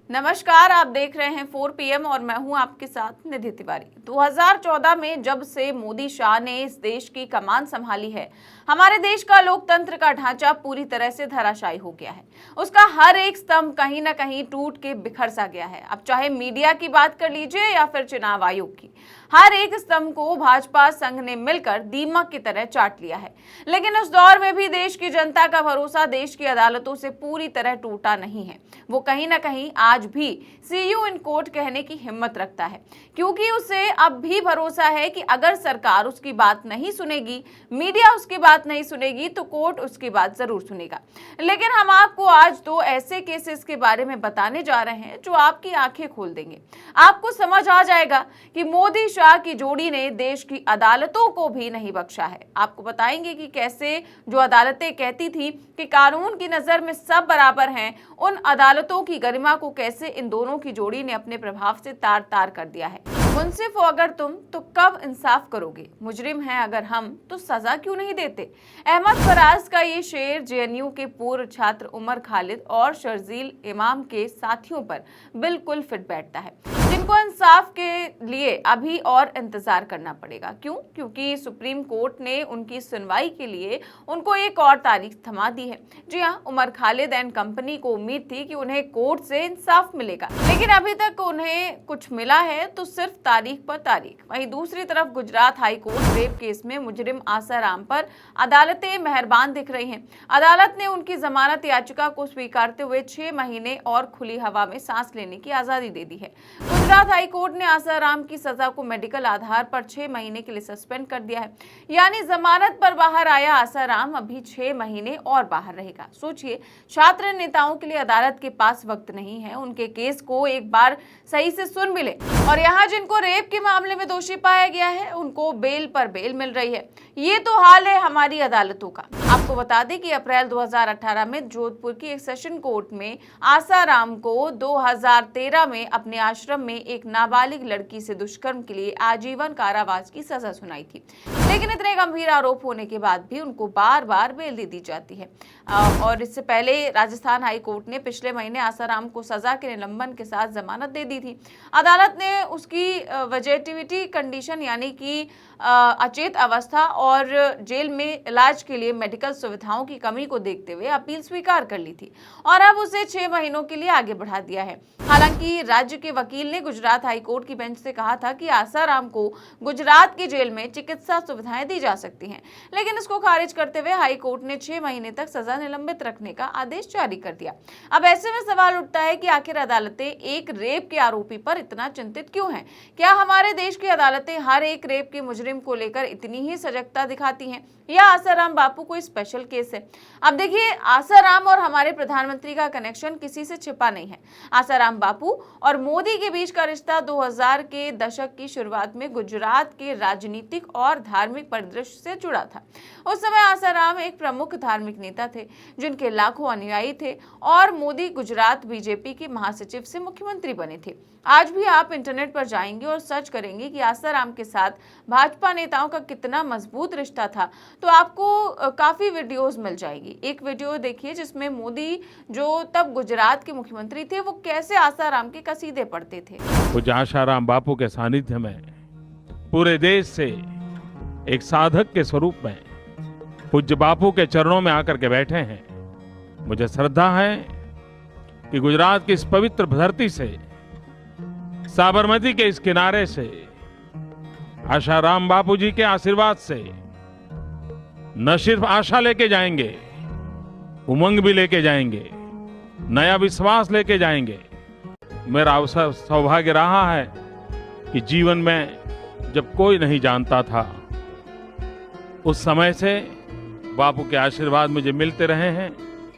नमस्कार, आप देख रहे हैं 4 PM और मैं हूं आपके साथ निधि तिवारी। 2014 में जब से मोदी शाह ने इस देश की कमान संभाली है, हमारे देश का लोकतंत्र का ढांचा पूरी तरह से धराशायी हो गया है। उसका हर एक स्तंभ कहीं ना कहीं टूट के बिखर सा गया है। अब चाहे मीडिया की बात कर लीजिए या फिर चुनाव आयोग की, हर एक स्तंभ को भाजपा संघ ने मिलकर दीमक की तरह चाट लिया है। लेकिन उस दौर में भी देश की जनता का भरोसा देश की अदालतों से पूरी तरह टूटा नहीं है। वो कहीं ना कहीं आज भी सी यू इन कोर्ट कहने की हिम्मत रखता है, क्योंकि उसे अब भी भरोसा है कि अगर सरकार उसकी बात नहीं सुनेगी, मीडिया उसकी बात नहीं सुनेगी, तो कोर्ट उसकी बात जरूर सुनेगा। लेकिन हम आपको आज दो ऐसे केसेस के बारे में बताने जा रहे हैं जो आपकी आंखें खोल देंगे। आपको समझ आ जाएगा कि मोदी शाह की जोड़ी ने देश की अदालतों को भी नहीं बख्शा है। आपको बताएंगे कि कैसे जो अदालतें कहती थी कि कानून की नजर में सब बराबर हैं, उन अदालतों की गरिमा को कैसे इन दोनों की जोड़ी ने अपने प्रभाव से तार तार कर दिया है। मुंसिफ हो अगर तुम तो कब इंसाफ करोगे, मुजरिम हैं अगर हम तो सजा क्यों नहीं देते। अहमद फराज का ये शेर जेएनयू के पूर्व छात्र उमर खालिद और शर्जील इमाम के साथियों पर बिल्कुल फिट बैठता है, जिनको इंसाफ के लिए अभी और इंतजार करना पड़ेगा। क्यों? क्योंकि सुप्रीम कोर्ट ने उनकी सुनवाई के लिए उनको एक और तारीख थमा दी है। जी हाँ, उमर खालिद एंड कंपनी को उम्मीद थी कि उन्हें कोर्ट से इंसाफ मिलेगा, लेकिन अभी तक उन्हें कुछ मिला है तो सिर्फ तारीख पर तारीख। वहीं दूसरी तरफ Gujarat high court rape case में मुजरिम आसाराम पर अदालतें मेहरबान दिख रही हैं। अदालत ने उनकी जमानत याचिका को स्वीकारते हुए 6 महीने और खुली हवा में सांस लेने की आजादी दे दी है। गुजरात हाई कोर्ट ने आसाराम की सजा को मेडिकल आधार पर 6 महीने के लिए सस्पेंड कर दिया है, यानी जमानत पर बाहर आया आसाराम अभी 6 महीने और बाहर रहेगा। सोचिए, छात्र नेताओं के लिए अदालत के पास वक्त नहीं है उनके केस को एक बार सही से सुन मिले, और यहाँ जिनको रेप के मामले में दोषी पाया गया है उनको बेल पर बेल मिल रही है। ये तो हाल है हमारी अदालतों का। आपको बता दें कि अप्रैल 2018 में जोधपुर की एक सेशन कोर्ट में आसाराम को 2013 में अपने आश्रम में एक नाबालिग लड़की से दुष्कर्म के लिए आजीवन कारावास की सजा सुनाई थी। लेकिन इतने गंभीर आरोप होने के बाद भी उनको बार बार बेल दे दी जाती है। और इससे पहले राजस्थान हाई कोर्ट ने पिछले महीने आसाराम को सजा के निलंबन के साथ जमानत दे दी थी। अदालत ने उसकी वेजेटिविटी कंडीशन यानी कि अचेत अवस्था और जेल में इलाज के लिए मेडिकल सुविधाओं की कमी को देखते हुए अपील स्वीकार कर ली थी और अब उसे 6 महीनों के लिए आगे बढ़ा दिया है। हालांकि राज्य के वकील ने गुजरात हाई कोर्ट की बेंच से कहा था कि आसाराम को गुजरात की जेल में चिकित्सा सुविधाएं दी जा सकती हैं, लेकिन इसको खारिज करते हुए हाई कोर्ट ने 6 महीने तक सजा निलंबित रखने का आदेश जारी कर दिया। अब ऐसे में सवाल उठता है कि आखिर अदालतें एक रेप के आरोपी पर इतना चिंतित क्यों हैं? क्या हमारे देश की अदालतें हर एक रेप के मुजरिम को लेकर इतनी ही सजगता दिखाती हैं, या आसाराम बापू कोई स्पेशल केस है? अब देखिए, आसाराम और हमारे प्रधानमंत्री का कनेक्शन किसी से छिपा नहीं है। आसाराम बापू और मोदी के बीच का रिश्ता 2000 के दशक की शुरुआत में गुजरात के राजनीतिक और धार्मिक परिदृश्य से जुड़ा था। उस समय आसाराम एक प्रमुख धार्मिक नेता थे जिनके लाखों अनुयायी थे और मोदी गुजरात बीजेपी के महासचिव से मुख्यमंत्री बने थे। आज भी आप इंटरनेट पर जाएंगे और सर्च करेंगे कि आसाराम के साथ भाजपा नेताओं का कितना मजबूत रिश्ता था, तो आपको काफी वीडियोस मिल जाएगी। एक वीडियो देखिए जिसमें मोदी, जो तब गुजरात के मुख्यमंत्री थे, वो कैसे आसाराम के कसीदे पढ़ते थे। पूज्य आसाराम बापू के सानिध्य में पूरे देश से एक साधक के स्वरूप में पूज्य बापू के चरणों में आकर के बैठे हैं। मुझे श्रद्धा है कि गुजरात की इस पवित्र धरती से, साबरमती के इस किनारे से, आसाराम बापू जी के आशीर्वाद से न सिर्फ आशा लेके जाएंगे, उमंग भी लेके जाएंगे, नया विश्वास लेके जाएंगे। मेरा अवसर सौभाग्य रहा है कि जीवन में जब कोई नहीं जानता था, उस समय से बापू के आशीर्वाद मुझे मिलते रहे हैं,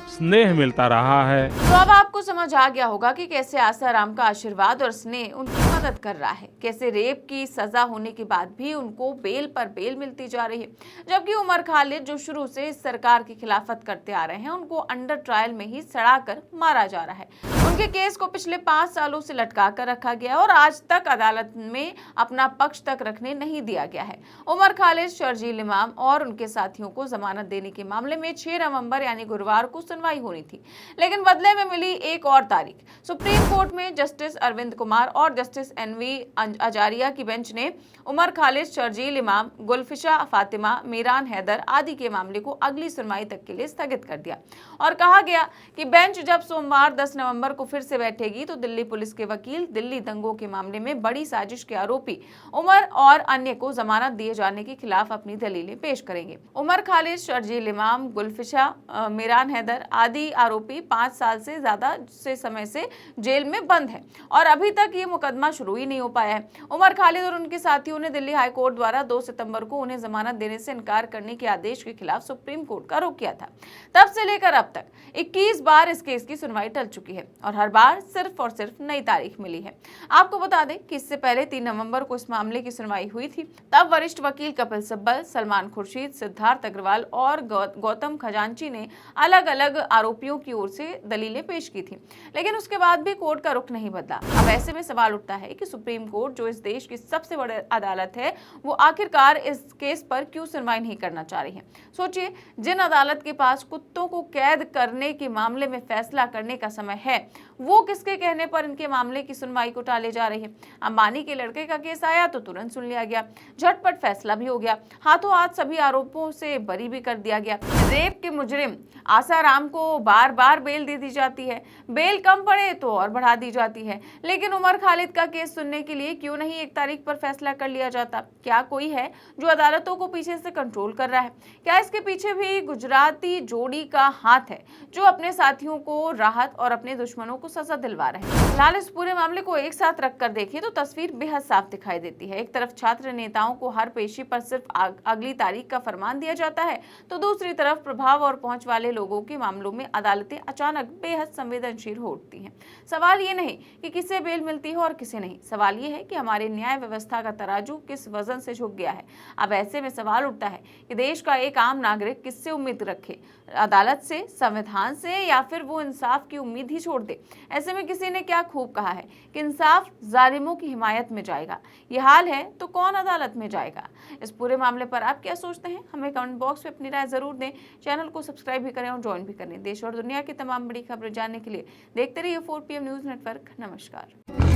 स्नेह मिलता रहा है। तो अब आपको समझ आ गया होगा कि कैसे आसाराम का आशीर्वाद और स्नेह उनकी मदद कर रहा है, कैसे रेप की सजा होने के बाद भी उनको बेल पर बेल मिलती जा रही है, जबकि उमर खालिद जो शुरू से इस सरकार की खिलाफत करते आ रहे हैं उनको अंडर ट्रायल में ही सड़ाकर मारा जा रहा है। उनके केस को पिछले 5 सालों से लटका कर रखा गया और आज तक अदालत में अपना पक्ष तक रखने नहीं दिया गया है। उमर खालिद, शर्जील इमाम और उनके साथियों को जमानत देने के मामले में 6 नवंबर यानी गुरुवार को सुनवाई होनी थी, लेकिन बदले में मिली एक और तारीख। सुप्रीम कोर्ट में जस्टिस अरविंद कुमार और जस्टिस एनवी अजारिया की बेंच ने उमर खालिद, शर्जील इमाम, गुलफिशा फातिमा, मीरान हैदर आदि के मामले को अगली सुनवाई तक के लिए स्थगित कर दिया और कहा गया कि बेंच जब सोमवार 10 नवंबर को फिर से बैठेगी तो दिल्ली पुलिस के वकील दिल्ली दंगों के मामले में बड़ी साजिश के आरोपी उमर और अन्य को जमानत दिए जाने के खिलाफ अपनी दलीलें पेश करेंगे। उमर खालिद, शर्जील इमाम, गुलफिशा, मीरान हैदर आदि आरोपी 5 साल से ज्यादा से समय से जेल में बंद है और अभी तक ये मुकदमा शुरू ही नहीं हो पाया है। उमर खालिद और उनके साथियों ने दिल्ली हाई कोर्ट द्वारा 2 सितंबर को उन्हें जमानत देने से इनकार करने के आदेश के खिलाफ सुप्रीम कोर्ट का रुख किया था। तब से लेकर अब तक 21 बार इस केस की सुनवाई टल चुकी है और हर बार सिर्फ और सिर्फ नई तारीख मिली है। आपको बता दें कि इससे पहले 3 नवंबर को इस मामले की सुनवाई हुई थी। तब वरिष्ठ वकील कपिल सिब्बल, सलमान खुर्शीद, सिद्धार्थ अग्रवाल और गौतम खजांची ने अलग अलग आरोपियों की ओर से दलीलें पेश की थी, लेकिन उसके बाद भी कोर्ट का रुख नहीं बदला। अब ऐसे में सवाल उठता है कि सुप्रीम कोर्ट जो इस देश की सबसे बड़ी अदालत है वो आखिरकार इस केस पर क्यों सुनवाई नहीं करना चाह रही है। सोचिए, जिन अदालत के पास कुत्तों को कैद करने के मामले में फैसला करने का समय है, वो किसके कहने पर इनके मामले की सुनवाई को टाले जा रही है। अंबानी के लड़के का केस आया तो तुरंत सुन लिया गया, झटपट फैसला भी हो गया, हाथों हाथ सभी आरोपों से बरी भी कर दिया गया। रेप के मुजरिम आसाराम को बार बार बेल दे दी जाती है, बेल कम पड़े तो और बढ़ा दी जाती है, लेकिन उमर खालिद का केस सुनने के लिए क्यों नहीं एक तारीख पर फैसला कर लिया जाता। क्या कोई है जो अदालतों को पीछे से कंट्रोल कर रहा है? क्या इसके पीछे भी गुजराती जोड़ी का हाथ है जो अपने साथियों को राहत और अपने दुश्मनों को सजा दिलवा रहे हैं? फिलहाल इस पूरे मामले को एक साथ रखकर देखें तो तस्वीर बेहद साफ दिखाई देती है। एक तरफ छात्र नेताओं को हर पेशी पर सिर्फ अगली तारीख का फरमान दिया जाता है, तो दूसरी तरफ प्रभाव और पहुंच वाले लोगों के मामलों में अदालतें अचानक बेहद संवेदनशील हो उठती हैं। सवाल ये नहीं कि किसे बेल मिलती है और किसे नहीं, सवाल ये है कि हमारे न्याय व्यवस्था का तराजू किस वजन से झुक गया है। अब ऐसे में सवाल उठता है कि देश का एक आम नागरिक किससे उम्मीद रखे, अदालत से, संविधान से, या फिर वो इंसाफ की उम्मीद ही छोड़ दे। ऐसे में किसी ने क्या खूब कहा है कि इंसाफ जालिमों की हिमायत में जाएगा। ये हाल है तो कौन अदालत में जाएगा? इस पूरे मामले पर आप क्या सोचते हैं? हमें कमेंट बॉक्स में अपनी राय जरूर दें। चैनल को सब्सक्राइब भी करें और ज्वाइन भी करें। देश और दुनिया की तमाम बड़ी खबरें जानने के लिए देखते रहिए 4PM न्यूज नेटवर्क। नमस्कार।